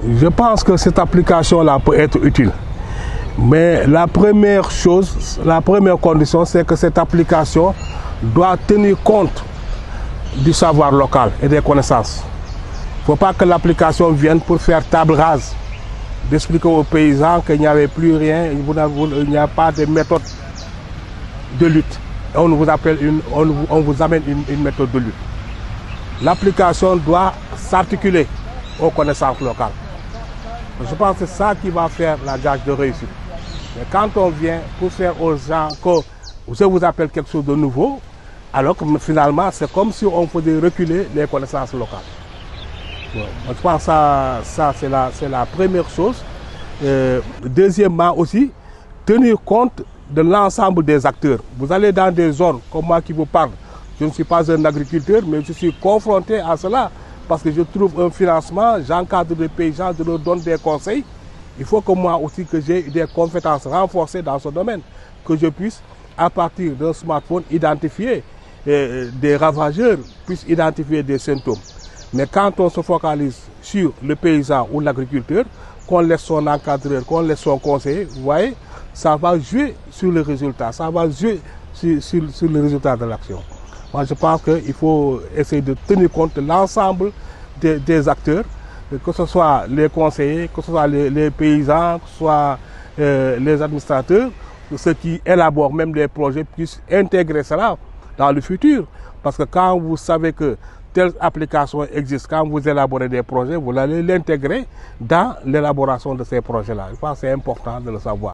Je pense que cette application-là peut être utile. Mais la première chose, la première condition, c'est que cette application doit tenir compte du savoir local et des connaissances. Il ne faut pas que l'application vienne pour faire table rase, d'expliquer aux paysans qu'il n'y avait plus rien, il n'y a pas de méthode de lutte. On vous amène une méthode de lutte. L'application doit s'articuler aux connaissances locales. Je pense que c'est ça qui va faire la gage de réussite. Mais quand on vient pour faire aux gens que je vous appelle quelque chose de nouveau, alors que finalement c'est comme si on faisait reculer les connaissances locales. Bon, je pense que ça c'est la première chose. Deuxièmement aussi, tenir compte de l'ensemble des acteurs. Vous allez dans des zones comme moi qui vous parle. Je ne suis pas un agriculteur, mais je suis confronté à cela parce que je trouve un financement, j'encadre des paysans, je leur donne des conseils. Il faut que moi aussi que j'ai des compétences renforcées dans ce domaine, que je puisse, à partir d'un smartphone, identifier des ravageurs, puisse identifier des symptômes. Mais quand on se focalise sur le paysan ou l'agriculteur, qu'on laisse son encadreur, qu'on laisse son conseiller, vous voyez, ça va jouer sur le résultat, ça va jouer sur le résultat de l'action. Moi, je pense qu'il faut essayer de tenir compte de l'ensemble des acteurs, que ce soit les conseillers, que ce soit les paysans, que ce soit les administrateurs, ceux qui élaborent même des projets puissent intégrer cela dans le futur. Parce que quand vous savez que telle application existe, quand vous élaborez des projets, vous allez l'intégrer dans l'élaboration de ces projets-là. Je pense que c'est important de le savoir.